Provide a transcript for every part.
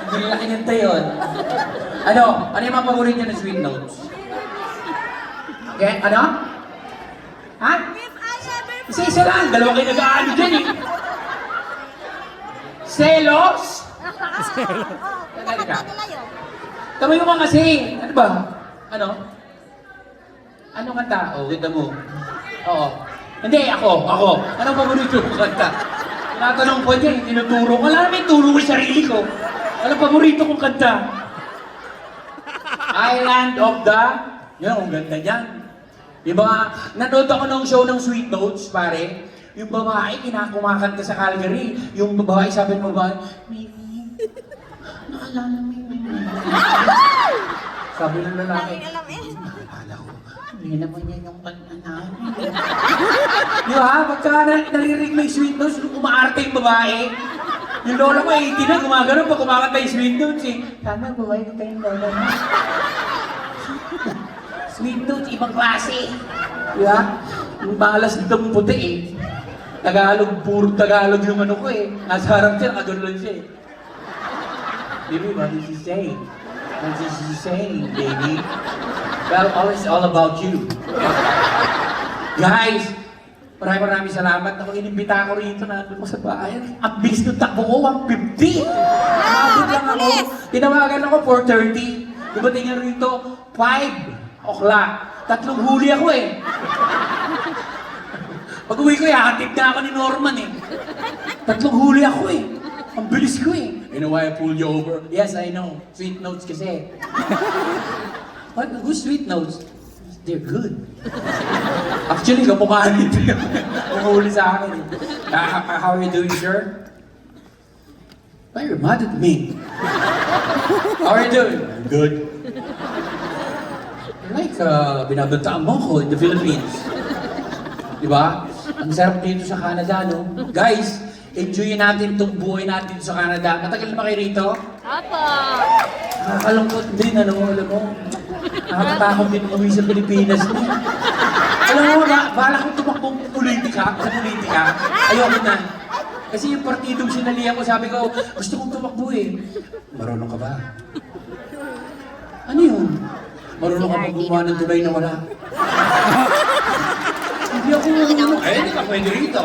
Hindi nila kinanta yun. Ano yung mga paborito niyo ng sweet notes? Okay, ano? Ha? Isa-isa lang, dalawa kayo nag-aano dyan eh. Selos? Tama yung mga kasi. Ano ba? Ano? Ano kanta? Oh, kita mo. Oo. Hindi, ako. Anong paborito kong kanta? Tinatanong ko niya, tinuturo ko. Wala namin turo ko sa sarili ko. Anong paborito kong kanta? Island of the... Yan, ang ganda niyan. Yung mga... Nanood ako ng show ng Sweet Notes, pare. Yung babae, kinakumakanta sa Calgary. Yung babae, sabi ng babae, Mimi, naalala mo yung Mimi. Sabi ng lalaki, naalala ko, hindi naman yan yung kanta namin. Di ba? Pagka narinig mo yung Sweet Notes, umaarte yung babae. Yung lola ko, 80 na, gumagano pa kumakanta yung Sweet Notes eh. Sana, babae ko tayong lola mo. Sweet Notes, ibang klase. Di ba? Yung balas ditong puti eh. Tagalog, puro Tagalog yung ano ko eh. Nasa harap siya, nakagano lang siya eh. Baby, what is he saying? What is he saying, baby? Well, always all about you. Guys, maraming salamat. Ako inimbita ko rito na ko sa bayan. Ang bilis ng takbo ko, 150. Nabot lang ako. Tinawagan ako, 4:30. Dumating nga rito, 5 o'clock. 3 huli ako eh. Pag uwi ko, hatid na ako ni Norman eh. 3 huli ako eh. Ang bilis ko eh. You know why I pulled you over? Yes, I know. Sweet Notes kasi. What? Who's Sweet Notes? They're good. Actually, kamukhaan nito yung umuli sa akin eh. How are you doing, sir? Why you're mad at me? How are you doing? I'm good. Like, binabantaan mo ko in the Philippines. Diba? Ang sarap dito sa Canada, no? Guys, enjoyin natin itong buhay natin sa Canada. Matagal na ba kayo rito? Apo! Nakakalungkot din, ano, alam mo. Nakakatakot din umuwi sa Pilipinas. Alam mo, bahala kong tumakbong sa politika. Ayoko na. Kasi yung partidong sinalihan ko, sabi ko, gusto kong tumakbo eh. Marunong ka ba? Ano yun? Marunong ka bang gumawa ng tulay na wala? Hindi ako hindi ka pwede rito.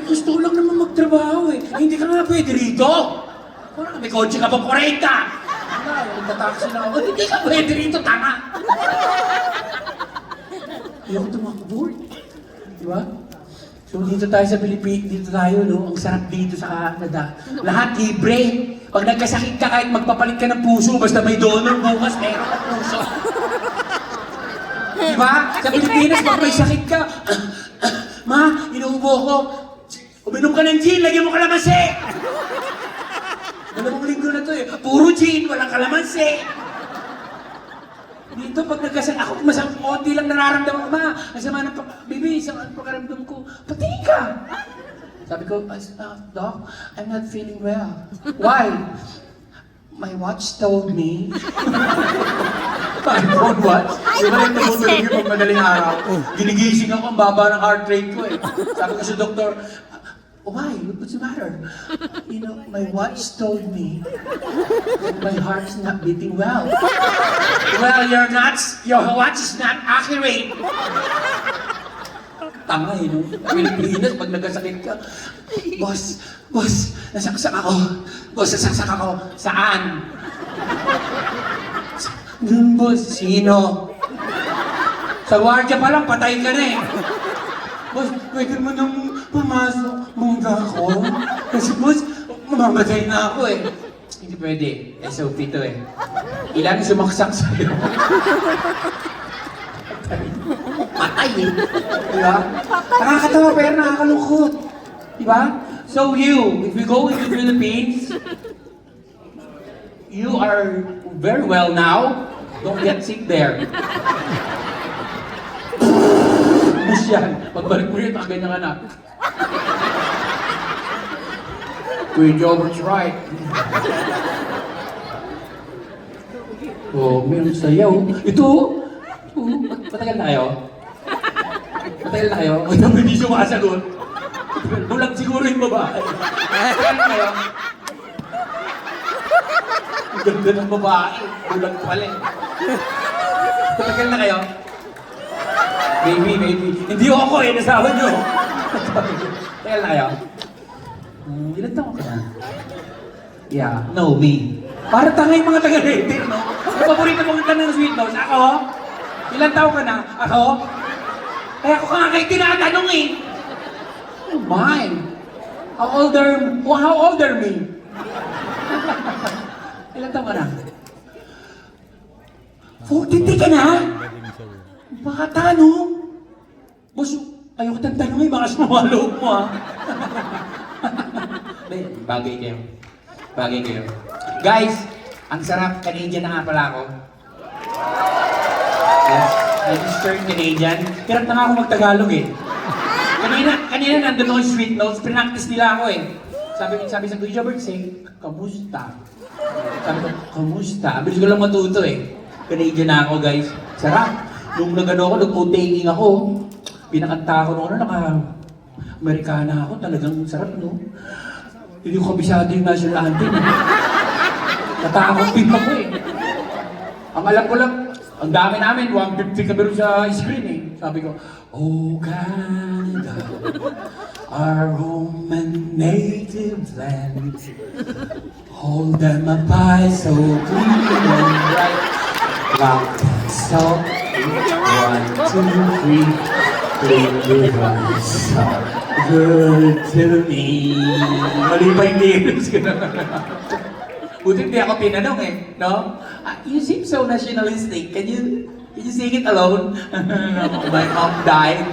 Gusto ko lang naman magtrabaho eh. Hindi ka nga pwede rito. Parang may kotse ka pa 40. Wala, nagtataksi na ako. Hindi ka pwede rito, tama. Hindi ako tumakbo. Diba? So dito tayo sa Pilipinas, dito tayo, no? Ang sarap dito sa Canada. Lahat libre. Pag nagkasakit ka, kahit magpapalit ka ng puso, basta may donor bukas, meron ka puso. Diba? Sa Pilipinas, pag may sakit ka, ma, inuubo ko. Uminom ka ng gin, lagyan mo kalamansi. Dalawang linggo na to eh. Puro gin, walang kalamansi. Dito, pag nagkasakit, ako masang konti lang nararamdaman ko, ma, nasama ng bibi, isang pagkaramdam ko, pati ka. Sabi ko, Doc, I'm not feeling well. Why? My watch told me. My phone watch? Di ba rin tumutulog yung pag madaling araw? Ginigising ako, ang baba ng heart rate ko eh. Sabi ko sa doktor, why? What's the matter? You know, my watch told me that my heart's not beating well. Well, your watch is not accurate. Tama eh, no? Pilipinas, pag nagkasakit ka, boss, nasaksak ako. Boss, nasaksak ako. Saan? Dun, boss. Sino? Sa gwardiya pa lang, patay ka na eh. Boss, pwede mo nang pumasok muna ako. Kasi boss, mamamatay na ako eh. Hindi pwede. SOP to eh. Ilan sumaksak sa'yo? Patay eh. Diba? Nakakatawa pero nakakalungkot. Diba? So if you go into the Philippines, you are very well now. Don't get sick there. Bus yan. Pagbalik mo rin, ganyan ka na. Kuya Jobert's right. Oh, meron sayaw. Ito, matagal na kayo? Matagal na kayo? Hindi sumasagot. Bulag siguro yung babae. Kaya kayo? Ang ganda ng babae. Bulag pala eh. Tagal na kayo? Baby. Hindi ako eh, nasawa nyo. Tagal na kayo? Ilan taon ka na? Yeah, no, me. Para tanga yung mga taga-rated, no? Ang paborito mong tanong ng sweet nose, ako? Ilan taon ka na? Ako? Kaya ako nga kayo tinatanong eh. Oh my! How old are me? Ilan taon ka na? 43 ka na? Bata, no? Boss, ayoko tang tanong eh, baka sumalo mo ah. Bagay kayo. Guys, ang sarap, Canadian na nga pala ako. Yes, I just turned Canadian. Hirap na nga ako mag-Tagalog eh. Kanina nandun ako yung sweet notes, pinractice nila ako eh. Sabi sa Kuya Jobert, say, kamusta? Sabi ko, kamusta? Bilis ko lang matuto eh. Canadian na ako guys. Sarap. Nung nagano ako, nag-o-taking ako, pinakanta ako nung Amerikana ako, talagang sarap no? Hindi ko kabisado yung national anthem. Natakot din ako eh. Ang alam ko lang, ang dami namin, 150 kami rin sa screen eh. Sabi ko, oh Canada, our home and native land, hold them up high so clean and bright. Rock so 1, 2, 3, play with us. Good to me. Mali pa yung lyrics ko na. Buti hindi ako tinanong eh, no? You seem so nationalistic. Can you sing it alone? My mom died.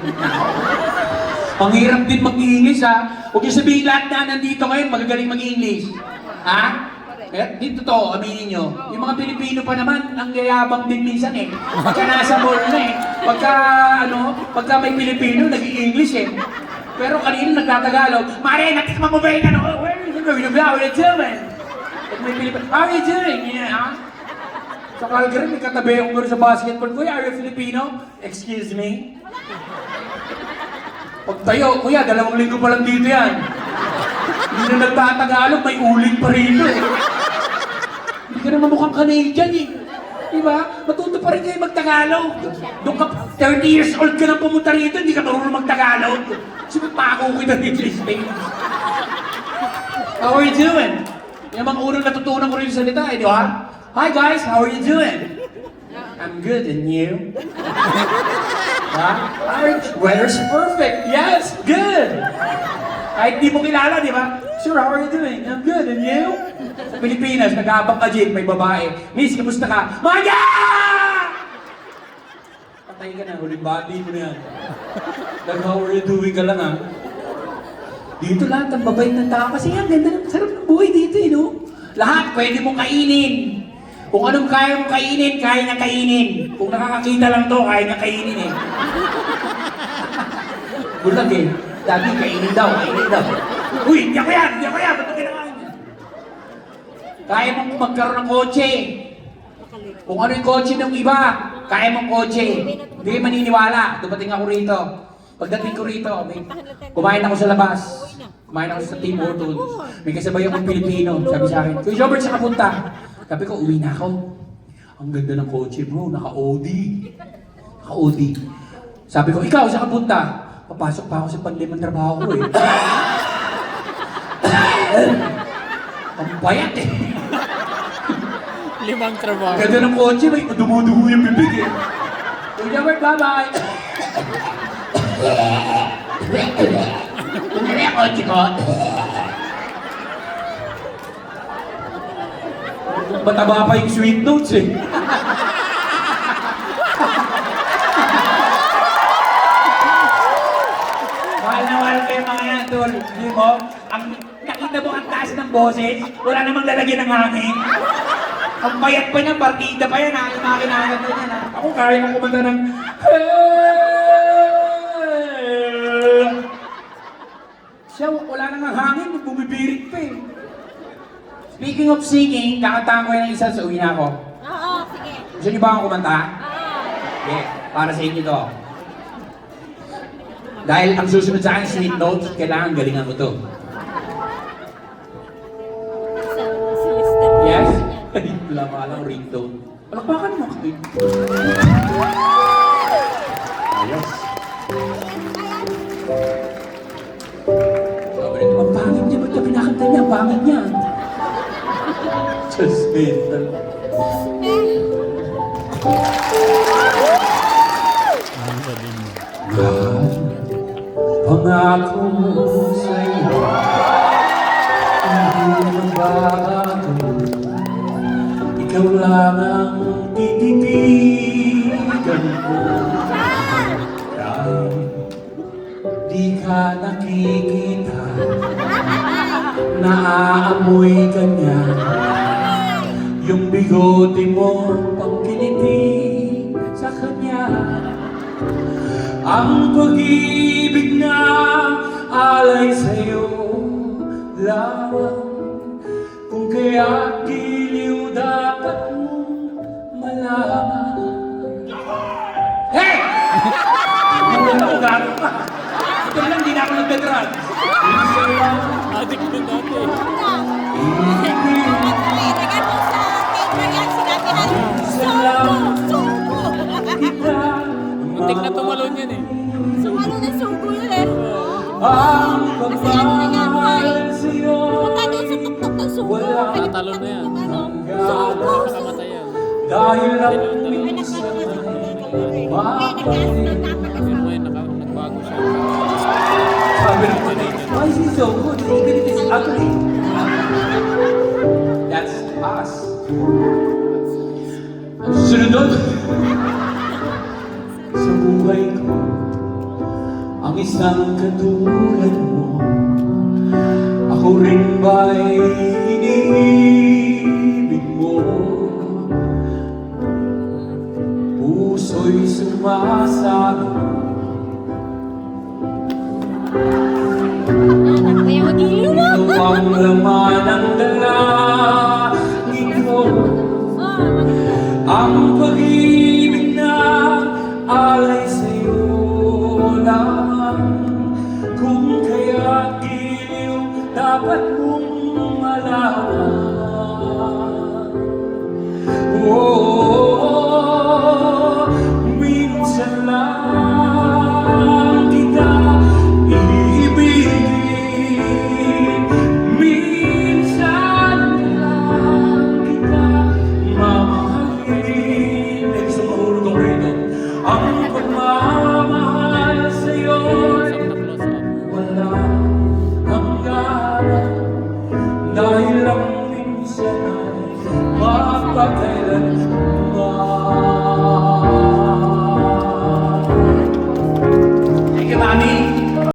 Panghirap din mag-English ha. Huwag niyo sabihin lahat na nandito ngayon magagaling mag-English. Ha? Eh, dito to, aminin nyo. Yung mga Pilipino pa naman, ang yayabang din minsan eh. Pagka nasa mall na eh. Pagka may Pilipino, nag-i-English eh. Pero kanina nagtatagalog, Mare, natikman mo ba yung ano? Where are you doing? Pag may Pilipino, how are you doing? Yeah. Sa Calgary, may katabi akong gano'n sa basketball. Kuya, are you Filipino? Excuse me? Pag tayo, kuya, 2 linggo pa lang dito yan. Hindi na nagtatagalog, may uling pa rito eh. Hindi ka naman mukhang Canadian eh. Diba? Matuto pa rin kayo mag-Tagalog. Doon ka, 30 years old ka na pumunta rito, hindi ka marunong mag-Tagalog. Sige, pako kita dito sa States. How are you doing? Yung mga unang natutunan ko rin yung salita eh, di ba? Hi guys, how are you doing? I'm good, and you? Weather's perfect. Yes, good. Kahit di mo kilala, di ba? Sure, how are you doing? I'm good, and you? Sa Pilipinas, nag-aabang ka jeep, may babae. Miss, kamusta ka? Maya! Patay ka na, huling body mo na yan. Like, how are you doing ka lang ha? Dito lahat ang babait ng tao kasi ang ganda ng sarap ng buhay dito eh, no? Lahat pwede mong kainin. Kung anong kaya mong kainin, kaya niya kainin. Kung nakakakita lang to, kaya niya kainin eh. Bulag eh. Dati kainin daw. Uy, hindi ako yan! Ba't ito kinakain niya? Kaya mong magkaroon ng kotse. Kung ano yung kotse ng iba, kaya mong kotse. Hindi kayo maniniwala. Dumating ako rito. Pagdating ko rito, kumain ako sa labas. Kumain ako sa Tim Hortons. May kasabay akong Pilipino. Sabi sa akin, Kuya Jobert, saan ka punta? Sabi ko, uwi na ako. Ang ganda ng kotse bro, naka-OD. Sabi ko, ikaw, saan ka punta? Papasok pa ako sa panlimang trabaho ko eh. Ang bayat eh. 5 trabaho. Ganda ng kotse, may dumudugo yung bibig eh. Kuya Jobert, bye-bye! Kung gano'n yung kotse ko, mataba pa yung sweet notes eh. Mahal na mahal kayo mga yan, tol. Hindi mo, nakita mo ang taas ng boses, wala namang lalagyan ng hangin. Ang payat pa niya, partida pa yan ha, yung mga kinakagat na yan ha. Ako kaya kong kumanta ng siya, wala nang hangin, bumibirik pa eh. Speaking of singing, kakantahan ko yan ng isa sa uwi na ako. Oo, sige. Gusto niyo ba akong kumanta? Oo. Okay, para sa inyo to. Dahil ang susunod sa akin, sweet notes, kailangan galingan mo to. Yes? Ay, wala pa lang ringtone. Palakpakan mo. Ayos. Sabi nito, ang pangit niya. Ba't niya pinakanta niya? Ang pangit niya. Just mental. Pangako sa'yo, hindi magbabago. Ikaw lang ang tititigan ko. Kahit di ka nakikita, naaamoy ka niya. Yung bigote mo pangkiliti sa kanya. Ang pag-ibig na alay sa'yo lamang. Kung kaya giliw dapat mong malaman. Hey! Hindi na ako gano'n pa. Ito lang, di na ako nagdadrugs. Adik din dati. Muntik na tumalon yan eh. Sumalo na sugo yun eh. Ang Kasi ano na nga po eh. pagmamahal sa'yo Punta doon sa tuktok ng sugo. wala Nakatalon na yan. Sugo. Nakamatay yan. dahil lang Ay, minsan nagkaroon na mapagin. Pero ngayon nagbago siya. Sabi ng mga why is he so good? Even if it's ugly. That's us. Ang susunod doon, sa buhay ko, ang isang katulad mo, ako rin ba'y iniibig mo? Puso'y sumasabi, Kaya mag-iinom mo. ito ang laman ng dalangin ko. Ang pag-ibig na alay sa'yo lamang. Kung kaya giliw, dapat mong malaman. Oh, minsan lang kita ibigin. Minsan lang kita mamahalin. Eh, gusto mahulog ako rito. Ang pagmamahal sa'yo'y wala hangganan. Dahil lang minsan ay mapagkailan.